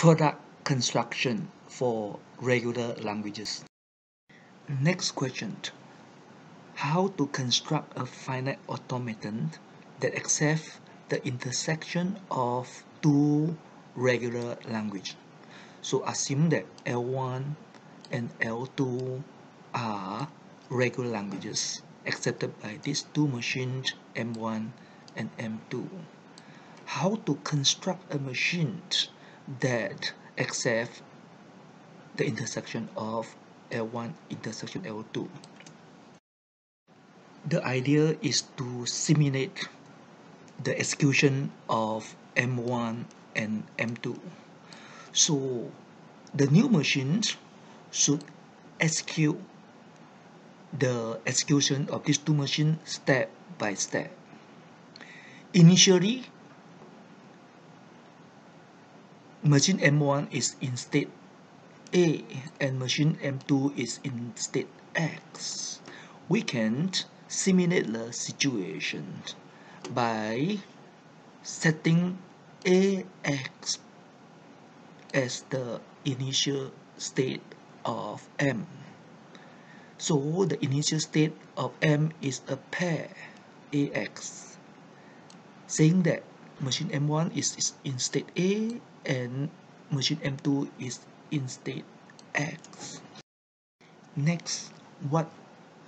product construction for regular languages. Next question. How to construct a finite automaton that accepts the intersection of two regular languages? So assume that L1 and L2 are regular languages accepted by these two machines, M1 and M2. How to construct a machine that accepts the intersection of L1 intersection L2? The idea is to simulate the execution of M1 and M2. So the new machines should execute the execution of these two machines step by step. Initially, machine M1 is in state A and machine M2 is in state X. We can simulate the situation by setting AX as the initial state of M. So the initial state of M is a pair AX, saying that machine M1 is in state A and machine M2 is in state X. Next, what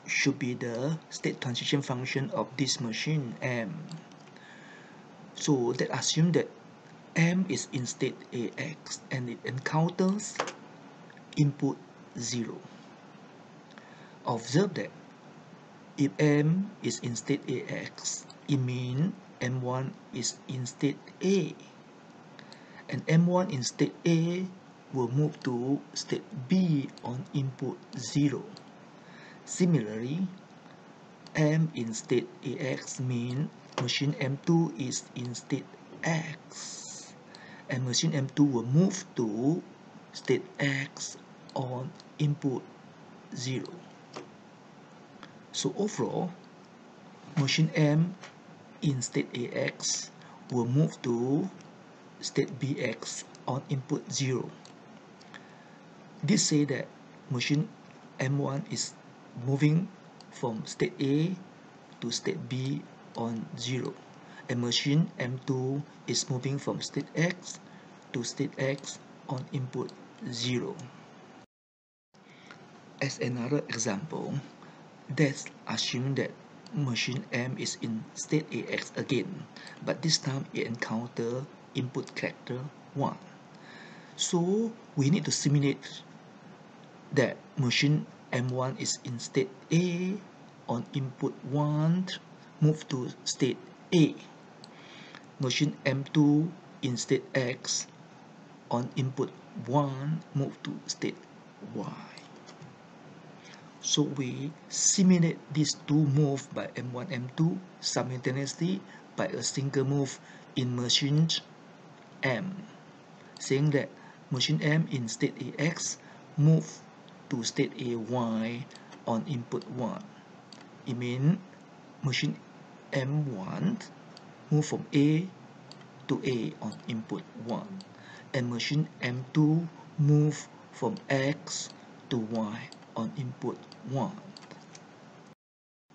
should be the state transition function of this machine M? So that assume that M is in state AX and it encounters input 0. Observe that if M is in state AX, it means M1 is in state A, and M1 in state A will move to state B on input 0. Similarly, M in state AX means machine M2 is in state X, and machine M2 will move to state X on input 0. So overall, machine M in state AX will move to state BX on input 0. This say that machine M1 is moving from state A to state B on 0, and machine M2 is moving from state X to state X on input 0. As another example, let's assume that machine M is in state AX again, but this time it encounters input character 1. So we need to simulate that machine M1 is in state A on input 1, move to state A. Machine M2 in state X on input 1, move to state Y. So we simulate these two moves by M1, M2 simultaneously by a single move in machine M, saying that machine M in state AX move to state AY on input 1. It means machine M1 move from A to A on input 1, and machine M2 move from X to Y on input 1.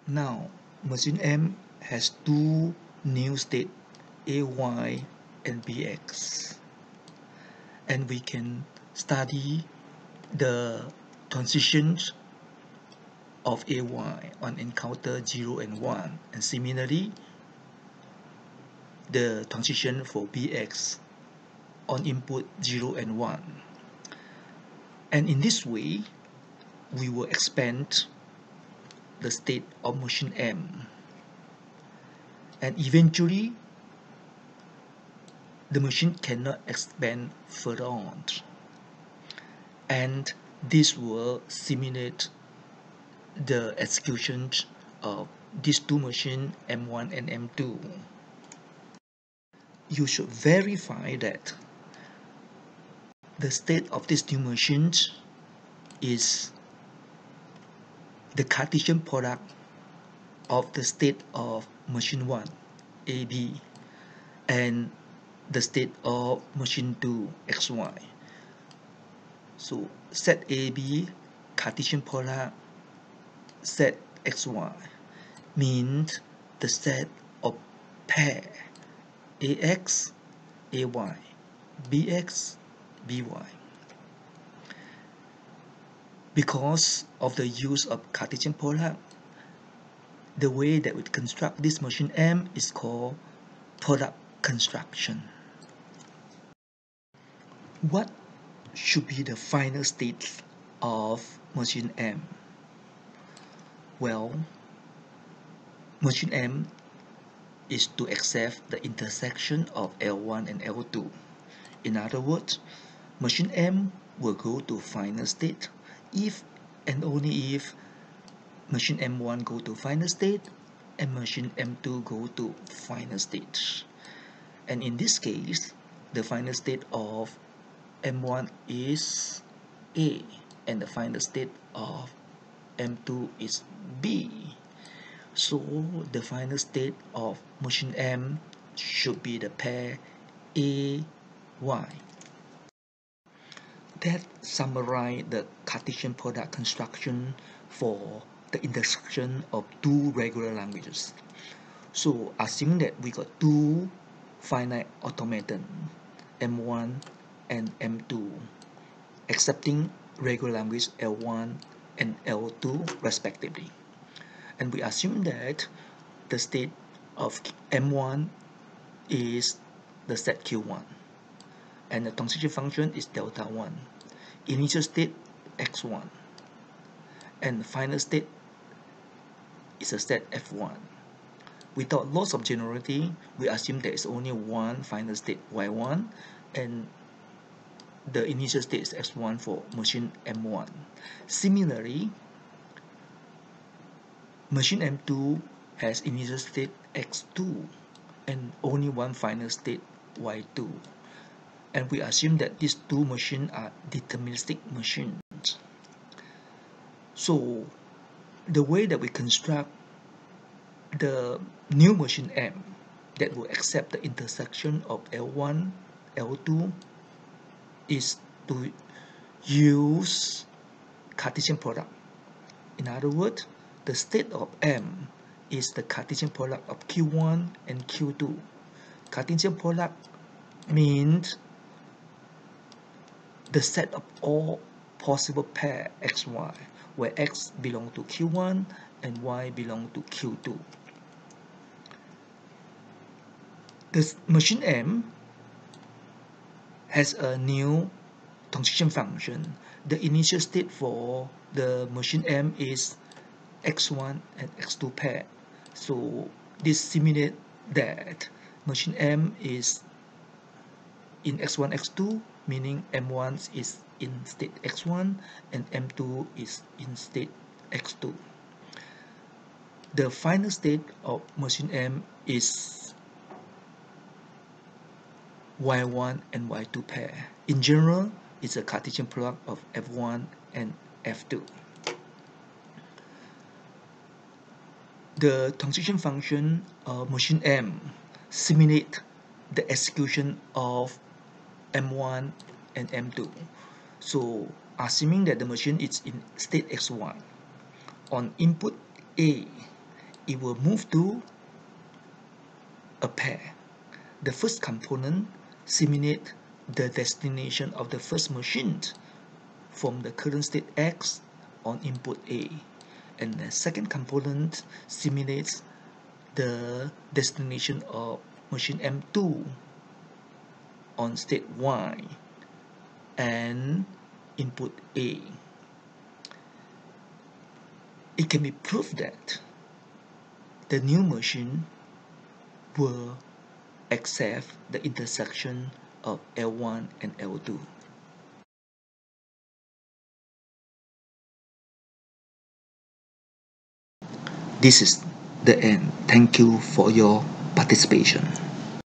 Now, machine M has two new states, AY and BX, and we can study the transitions of AY on encounter 0 and 1, and similarly the transition for BX on input 0 and 1. And in this way, we will expand the state of machine M, and eventually the machine cannot expand further on, and this will simulate the execution of these two machines M1 and M2. You should verify that the state of these two machines is the Cartesian product of the state of machine 1, AB, and the state of machine 2 xy. So set AB Cartesian product set xy means the set of pair AX, AY, BX, BY. Because of the use of Cartesian product, the way that we construct this machine M is called product construction. What should be the final state of machine M? Well, machine M is to accept the intersection of L1 and L2. In other words, machine M will go to final state if and only if machine M1 go to final state and machine M2 go to final state. And in this case, the final state of M1 is A and the final state of M2 is B. So the final state of machine M should be the pair A, Y. That summarizes the Cartesian product construction for the intersection of two regular languages. So assuming that we got two finite automaton, M1 and M2, accepting regular language L1 and L2 respectively. And we assume that the state of M1 is the set Q1 and the transition function is delta 1, initial state x1, and the final state is a set f1. Without loss of generality, we assume there is only one final state y1 and the initial state is x1 for machine M1. Similarly, machine M2 has initial state x2 and only one final state y2. And we assume that these two machines are deterministic machines. So the way that we construct the new machine M that will accept the intersection of L1, L2 is to use Cartesian product. In other words, the state of M is the Cartesian product of Q1 and Q2. Cartesian product means the set of all possible pair xy, where x belong to Q1 and y belong to Q2. The machine M has a new transition function. The initial state for the machine M is x1 and x2 pair. So this simulates that machine M is in x1, x2, meaning M1 is in state x1 and M2 is in state x2. The final state of machine M is y1 and y2 pair. In general, it's a Cartesian product of f1 and f2. The transition function of machine M simulates the execution of M1 and M2. So assuming that the machine is in state xy, on input A, it will move to a pair. The first component simulates the destination of the first machine from the current state X on input A. And the second component simulates the destination of machine M2 on state Y and input A. It can be proved that the new machine will accept the intersection of L1 and L2. This is the end. Thank you for your participation.